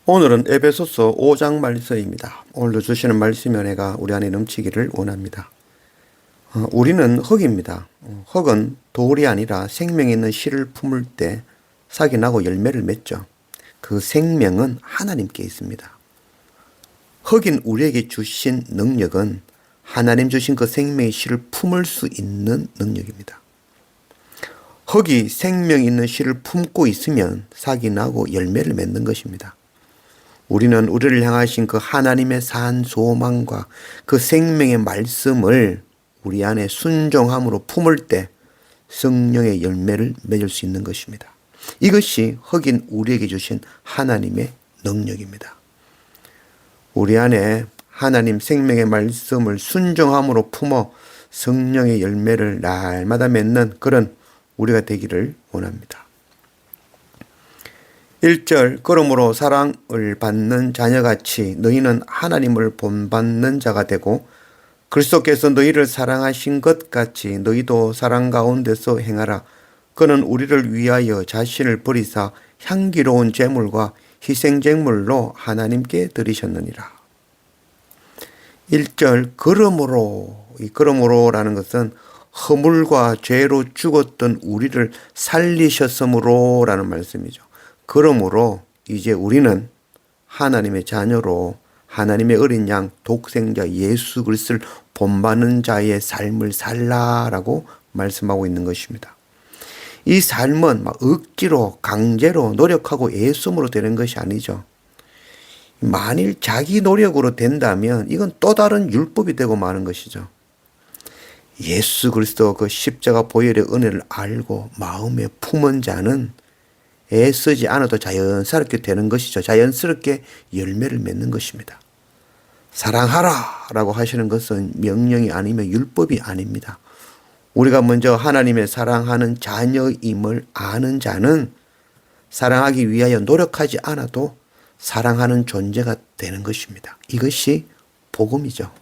오늘은 에베소서 5장 말씀입니다. 오늘도 주시는 말씀의 은혜가 우리 안에 넘치기를 원합니다. 우리는 흙입니다. 흙은 돌이 아니라 생명 있는 씨를 품을 때 싹이 나고 열매를 맺죠. 그 생명은 하나님께 있습니다. 흙인 우리에게 주신 능력은 하나님 주신 그 생명의 씨를 품을 수 있는 능력입니다. 흙이 생명 있는 씨를 품고 있으면 싹이 나고 열매를 맺는 것입니다. 우리는 우리를 향하신 그 하나님의 산 소망과 그 생명의 말씀을 우리 안에 순종함으로 품을 때 성령의 열매를 맺을 수 있는 것입니다. 이것이 흙인 우리에게 주신 하나님의 능력입니다. 우리 안에 하나님 생명의 말씀을 순종함으로 품어 성령의 열매를 날마다 맺는 그런 우리가 되기를 원합니다. 1절 그러므로 사랑을 받는 자녀같이 너희는 하나님을 본받는 자가 되고 그리스도께서 너희를 사랑하신 것 같이 너희도 사랑 가운데서 행하라. 그는 우리를 위하여 자신을 버리사 향기로운 제물과 희생제물로 하나님께 드리셨느니라. 1절 그러므로, 이 그러므로라는 것은 허물과 죄로 죽었던 우리를 살리셨으므로 라는 말씀이죠. 그러므로 이제 우리는 하나님의 자녀로 하나님의 어린 양 독생자 예수 그리스도를 본받는 자의 삶을 살라라고 말씀하고 있는 것입니다. 이 삶은 막 억지로 강제로 노력하고 애씀으로 되는 것이 아니죠. 만일 자기 노력으로 된다면 이건 또 다른 율법이 되고 마는 것이죠. 예수 그리스도 그 십자가 보혈의 은혜를 알고 마음에 품은 자는 애쓰지 않아도 자연스럽게 되는 것이죠. 자연스럽게 열매를 맺는 것입니다. 사랑하라 라고 하시는 것은 명령이 아니면 율법이 아닙니다. 우리가 먼저 하나님의 사랑하는 자녀임을 아는 자는 사랑하기 위하여 노력하지 않아도 사랑하는 존재가 되는 것입니다. 이것이 복음이죠.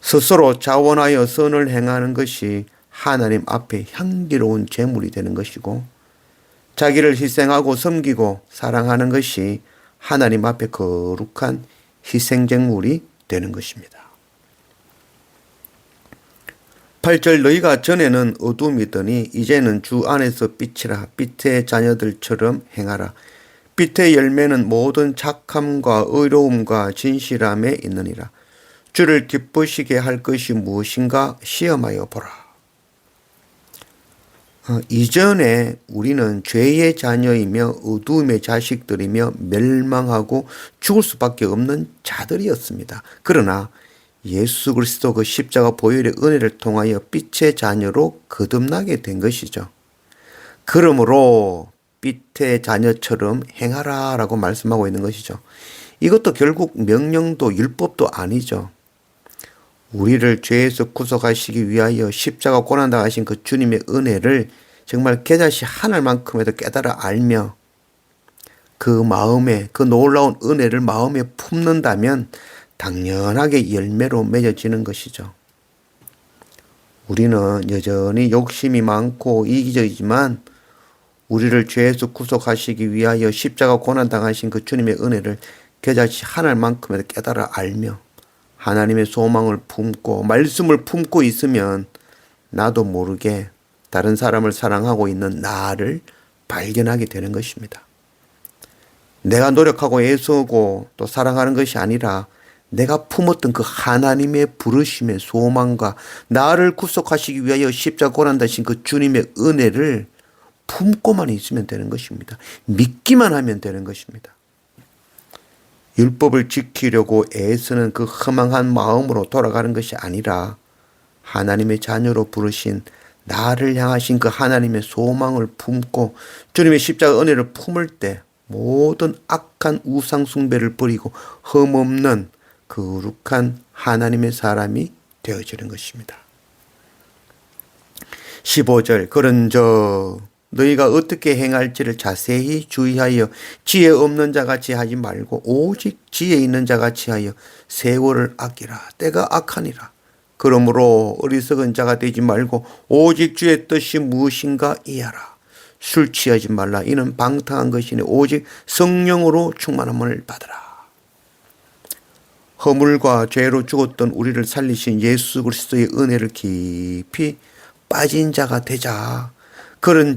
스스로 자원하여 선을 행하는 것이 하나님 앞에 향기로운 제물이 되는 것이고 자기를 희생하고 섬기고 사랑하는 것이 하나님 앞에 거룩한 희생제물이 되는 것입니다. 8절 너희가 전에는 어둠이더니 이제는 주 안에서 빛이라. 빛의 자녀들처럼 행하라. 빛의 열매는 모든 착함과 의로움과 진실함에 있느니라. 주를 기쁘시게 할 것이 무엇인가 시험하여 보라. 이전에 우리는 죄의 자녀이며 어두움의 자식들이며 멸망하고 죽을 수밖에 없는 자들이었습니다. 그러나 예수 그리스도 그 십자가 보혈의 은혜를 통하여 빛의 자녀로 거듭나게 된 것이죠. 그러므로 빛의 자녀처럼 행하라 라고 말씀하고 있는 것이죠. 이것도 결국 명령도 율법도 아니죠. 우리를 죄에서 구속하시기 위하여 십자가 고난당하신 그 주님의 은혜를 정말 겨자씨 하늘만큼에도 깨달아 알며 그 마음에 그 놀라운 은혜를 마음에 품는다면 당연하게 열매로 맺어지는 것이죠. 우리는 여전히 욕심이 많고 이기적이지만 우리를 죄에서 구속하시기 위하여 십자가 고난당하신 그 주님의 은혜를 겨자씨 하늘만큼에도 깨달아 알며 하나님의 소망을 품고 말씀을 품고 있으면 나도 모르게 다른 사람을 사랑하고 있는 나를 발견하게 되는 것입니다. 내가 노력하고 애쓰고 또 사랑하는 것이 아니라 내가 품었던 그 하나님의 부르심의 소망과 나를 구속하시기 위하여 십자가 고난당하신 그 주님의 은혜를 품고만 있으면 되는 것입니다. 믿기만 하면 되는 것입니다. 율법을 지키려고 애쓰는 그 허망한 마음으로 돌아가는 것이 아니라 하나님의 자녀로 부르신 나를 향하신 그 하나님의 소망을 품고 주님의 십자가 은혜를 품을 때 모든 악한 우상 숭배를 버리고 흠없는 거룩한 하나님의 사람이 되어지는 것입니다. 15절 그런즉 너희가 어떻게 행할지를 자세히 주의하여 지혜 없는 자같이 하지 말고 오직 지혜 있는 자같이 하여 세월을 아끼라. 때가 악하니라. 그러므로 어리석은 자가 되지 말고 오직 주의 뜻이 무엇인가 이해하라. 술 취하지 말라. 이는 방탕한 것이니 오직 성령으로 충만함을 받으라. 허물과 죄로 죽었던 우리를 살리신 예수 그리스도의 은혜를 깊이 빠진 자가 되자. 그런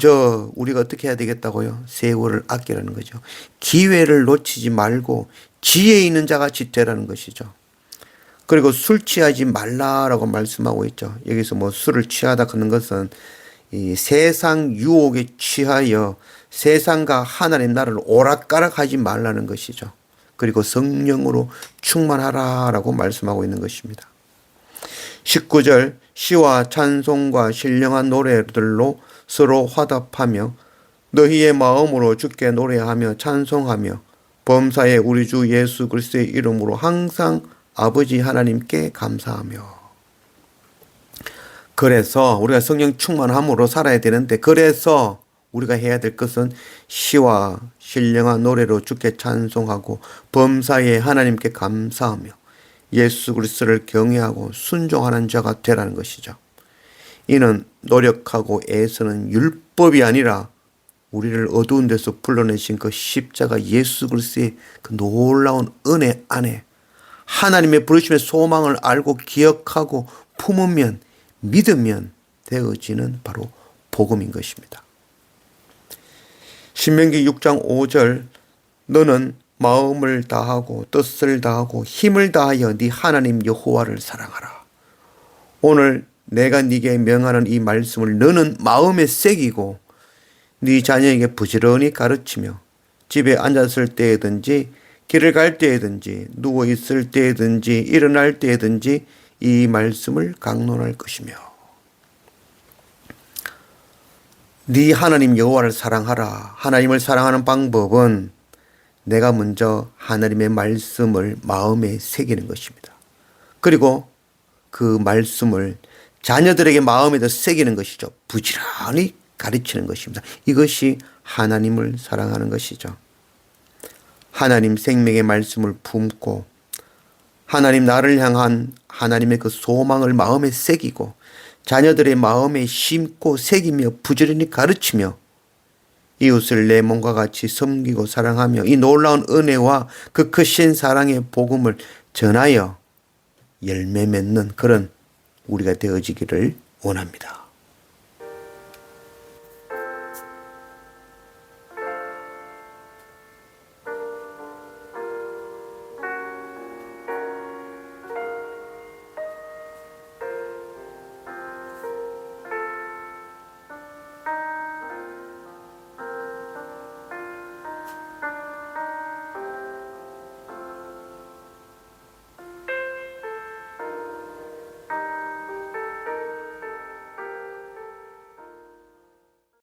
우리가 어떻게 해야 되겠다고요? 세월을 아끼라는 거죠. 기회를 놓치지 말고 지혜 있는 자같이 되라는 것이죠. 그리고 술 취하지 말라라고 말씀하고 있죠. 여기서 뭐 술을 취하다 그런 것은 이 세상 유혹에 취하여 세상과 하나님 나라를 오락가락하지 말라는 것이죠. 그리고 성령으로 충만하라라고 말씀하고 있는 것입니다. 19절 시와 찬송과 신령한 노래들로 서로 화답하며 너희의 마음으로 주께 노래하며 찬송하며 범사에 우리 주 예수 그리스도의 이름으로 항상 아버지 하나님께 감사하며. 그래서 우리가 성령 충만함으로 살아야 되는데, 그래서 우리가 해야 될 것은 시와 신령한 노래로 주께 찬송하고 범사에 하나님께 감사하며 예수 그리스도를 경외하고 순종하는 자가 되라는 것이죠. 이는 노력하고 애쓰는 율법이 아니라 우리를 어두운 데서 불러내신 그 십자가 예수 그리스도의 그 놀라운 은혜 안에 하나님의 부르심의 소망을 알고 기억하고 품으면 믿으면 되어지는 바로 복음인 것입니다. 신명기 6장 5절 너는 마음을 다하고 뜻을 다하고 힘을 다하여 네 하나님 여호와를 사랑하라. 오늘 내가 네게 명하는 이 말씀을 너는 마음에 새기고 네 자녀에게 부지런히 가르치며 집에 앉았을 때든지 길을 갈 때든지 누워 있을 때든지 일어날 때든지 이 말씀을 강론할 것이며 네 하나님 여호와를 사랑하라. 하나님을 사랑하는 방법은 내가 먼저 하나님의 말씀을 마음에 새기는 것입니다. 그리고 그 말씀을 자녀들에게 마음에도 새기는 것이죠. 부지런히 가르치는 것입니다. 이것이 하나님을 사랑하는 것이죠. 하나님 생명의 말씀을 품고 하나님 나를 향한 하나님의 그 소망을 마음에 새기고 자녀들의 마음에 심고 새기며 부지런히 가르치며 이웃을 내 몸과 같이 섬기고 사랑하며 이 놀라운 은혜와 그 크신 사랑의 복음을 전하여 열매 맺는 그런 우리가 되어지기를 원합니다.